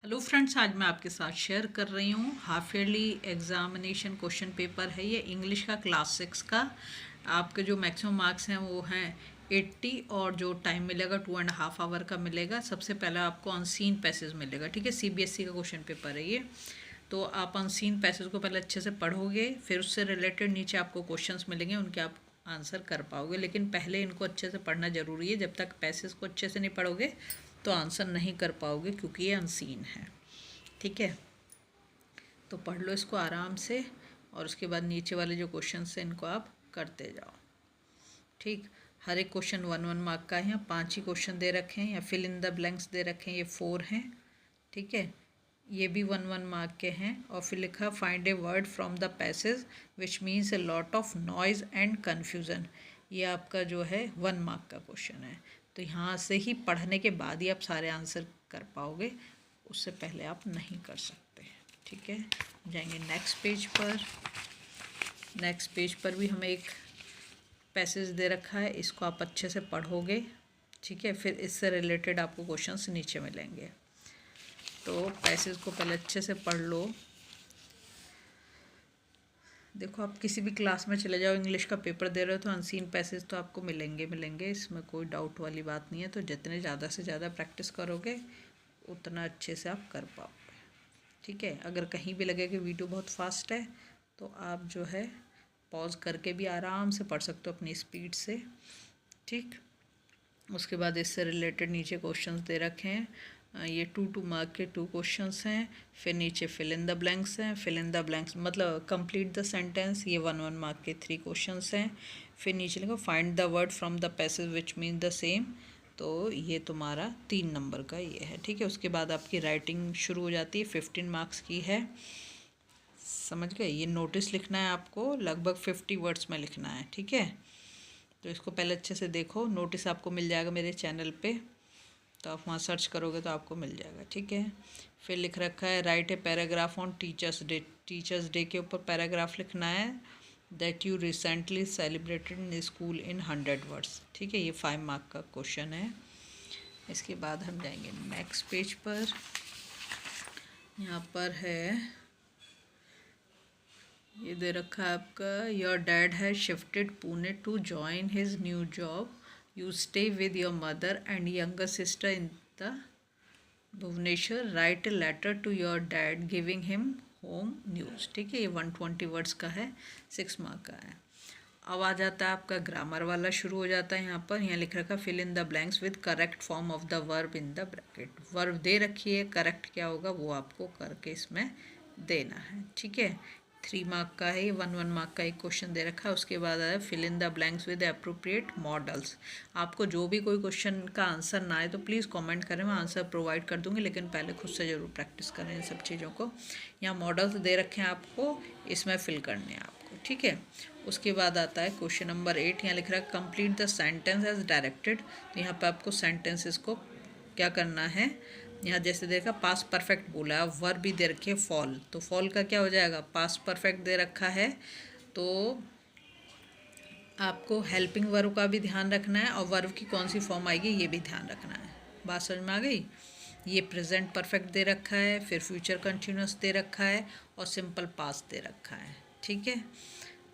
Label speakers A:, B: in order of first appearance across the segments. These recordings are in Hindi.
A: हेलो फ्रेंड्स, आज मैं आपके साथ शेयर कर रही हूँ half yearly examination question paper है ये इंग्लिश का क्लास 6 का। आपके जो मैक्सिमम मार्क्स हैं वो हैं 80 और जो टाइम मिलेगा 2.5 आवर का मिलेगा। सबसे पहले आपको अनसीन पैसेज मिलेगा, ठीक है। सीबीएसई का क्वेश्चन पेपर है ये। तो आप अनसीन पैसेज को पहले अच्छे से पढ़ोगे, फिर उससे रिलेटेड नीचे आपको क्वेश्चंस मिलेंगे, उनके आप आंसर कर पाओगे। लेकिन पहले इनको अच्छे से पढ़ना ज़रूरी है। जब तक पैसेज को अच्छे से नहीं पढ़ोगे तो आंसर नहीं कर पाओगे, क्योंकि ये अनसीन है, ठीक है। तो पढ़ लो इसको आराम से, और उसके बाद नीचे वाले जो क्वेश्चन हैं इनको आप करते जाओ, ठीक। हर एक क्वेश्चन 1 मार्क का है। यहाँ 5 ही क्वेश्चन दे रखे हैं, या फिल इन द ब्लैंक्स दे रखे हैं, ये 4 हैं, ठीक है। ये भी 1 मार्क के हैं। और फिर लिखा find a word from the passage which means a lot of noise and confusion. ये आपका जो है 1 मार्क का क्वेश्चन है। तो यहाँ से ही पढ़ने के बाद ही आप सारे आंसर कर पाओगे, उससे पहले आप नहीं कर सकते, ठीक है। जाएंगे नेक्स्ट पेज पर। नेक्स्ट पेज पर भी हमें एक पैसेज दे रखा है, इसको आप अच्छे से पढ़ोगे, ठीक है। फिर इससे रिलेटेड आपको क्वेश्चंस नीचे मिलेंगे। तो पैसेज को पहले अच्छे से पढ़ लो। देखो, आप किसी भी क्लास में चले जाओ, इंग्लिश का पेपर दे रहे हो तो अनसीन पैसेज तो आपको मिलेंगे, इसमें कोई डाउट वाली बात नहीं है। तो जितने ज़्यादा से ज़्यादा प्रैक्टिस करोगे उतना अच्छे से आप कर पाओगे, ठीक है। अगर कहीं भी लगे कि वीडियो बहुत फास्ट है तो आप जो है पॉज करके भी आराम से पढ़ सकते हो अपनी स्पीड से, ठीक। उसके बाद इससे रिलेटेड नीचे क्वेश्चंस दे रखे हैं। ये 2 मार्क के 2 क्वेश्चंस हैं। फिर नीचे फिल इन द ब्लैंक्स हैं। फिल इन द ब्लैंक्स मतलब कंप्लीट द सेंटेंस, ये 1 मार्क के 3 क्वेश्चंस हैं। फिर नीचे लिखो find the word from the passage which mean the same, तो ये तुम्हारा 3 नंबर का ये है, ठीक है। उसके बाद आपकी राइटिंग शुरू हो जाती है, 15 मार्क्स की है, समझ गए। ये नोटिस लिखना है आपको, लगभग 50 वर्ड्स में लिखना है, ठीक है। तो इसको पहले अच्छे से देखो। नोटिस आपको मिल जाएगा मेरे चैनल पे, तो आप वहाँ सर्च करोगे तो आपको मिल जाएगा, ठीक है। फिर लिख रखा है right a paragraph on teachers day. Teachers day के ऊपर पैराग्राफ लिखना है, that you recently celebrated in school in 100 words, ठीक है। ये 5 मार्क का क्वेश्चन है। इसके बाद हम जाएंगे नेक्स्ट पेज पर। यहाँ पर है, ये दे रखा है आपका, your dad has shifted Pune to join his new job, you stay with your mother and younger sister in the Bhubaneswar, write a letter to your dad giving him home news, ठीक है। ये 120 वर्ड्स का है, 6 मार्क का है। अब आ जाता है आपका ग्रामर वाला, शुरू हो जाता है यहाँ पर। यहाँ लिख रखा fill in the blanks with correct form of the verb in the bracket. Verb दे रखी है, करेक्ट क्या होगा वो आपको करके इसमें देना है, ठीक है। 3 मार्क का है, 1 मार्क का एक क्वेश्चन दे रखा है। उसके बाद आया fill in the blanks with appropriate modals. आपको जो भी कोई क्वेश्चन का आंसर ना आए तो प्लीज़ कमेंट करें, मैं आंसर प्रोवाइड कर दूंगी, लेकिन पहले खुद से ज़रूर प्रैक्टिस करें इन सब चीज़ों को। यहाँ मॉडल्स दे रखे हैं आपको, इसमें फिल करने हैं आपको, ठीक है। उसके बाद आता है क्वेश्चन नंबर 8। यहाँ लिख रहा है complete the sentence as directed. तो यहाँ पे आपको सेंटेंसेस को क्या करना है, यहाँ जैसे देखा पास परफेक्ट बोला है, वर्ब भी दे रखी है फॉल, तो फॉल का क्या हो जाएगा, पास परफेक्ट दे रखा है तो आपको हेल्पिंग वर्ब का भी ध्यान रखना है, और वर्ब की कौन सी फॉर्म आएगी ये भी ध्यान रखना है। बात समझ में आ गई। ये प्रेजेंट परफेक्ट दे रखा है, फिर फ्यूचर कंटिन्यूस दे रखा है, और सिंपल पास्ट दे रखा है, ठीक है।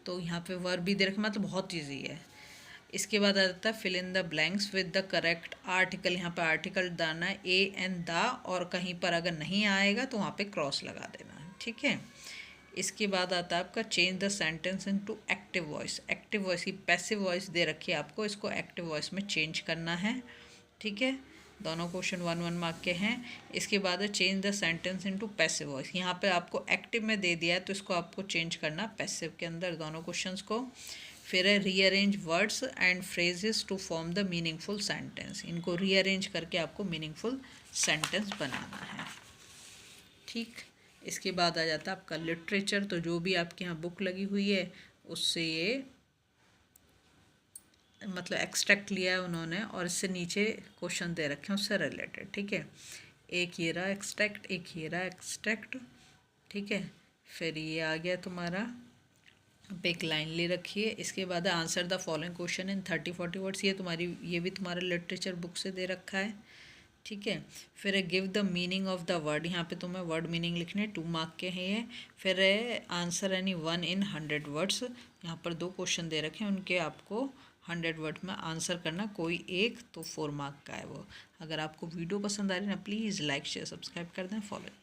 A: तो यहाँ पे वर्ब भी दे रखा, मतलब बहुत ईजी है। इसके बाद आ जाता है fill in the blanks with the correct article. यहाँ पे आर्टिकल डालना है ए एंड द, और कहीं पर अगर नहीं आएगा तो वहाँ पे क्रॉस लगा देना है, ठीक है। इसके बाद आता है आपका change the sentence into active voice. Active voice की पैसिव वॉइस दे रखी है आपको, इसको एक्टिव वॉइस में चेंज करना है, ठीक है। दोनों क्वेश्चन 1 मार्क के हैं। इसके बाद है change the sentence into passive voice. यहाँ पे आपको एक्टिव में दे दिया है तो इसको आपको चेंज करना पैसिव के अंदर, दोनों क्वेश्चंस को। फिर है rearrange words and phrases to form the meaningful sentence. इनको रीअरेंज करके आपको मीनिंगफुल सेंटेंस बनाना है, ठीक। इसके बाद आ जाता है आपका लिटरेचर। तो जो भी आपके यहाँ बुक लगी हुई है उससे ये मतलब एक्सट्रैक्ट लिया है उन्होंने, और इससे नीचे क्वेश्चन दे रखे हैं उससे रिलेटेड, ठीक है। एक ये रहा एक्सट्रैक्ट, एक ये रहा एक्सट्रैक्ट, ठीक है। फिर ये आ गया तुम्हारा, अब एक लाइन ले रखी है। इसके बाद answer the following question in 30-40 words. ये भी तुम्हारे लिटरेचर बुक से दे रखा है, ठीक है। फिर give the meaning of the word, यहाँ पे तुम्हें वर्ड मीनिंग लिखने 2 मार्क के हैं ये। फिर आंसर एनी 1 in 100 वर्ड्स, यहाँ पर 2 क्वेश्चन दे रखे हैं, उनके आपको 100 वर्ड में आंसर करना, कोई एक, तो 4 मार्क का है वो। अगर आपको वीडियो पसंद आ रही है ना, प्लीज़ लाइक शेयर सब्सक्राइब कर दें, फॉलो।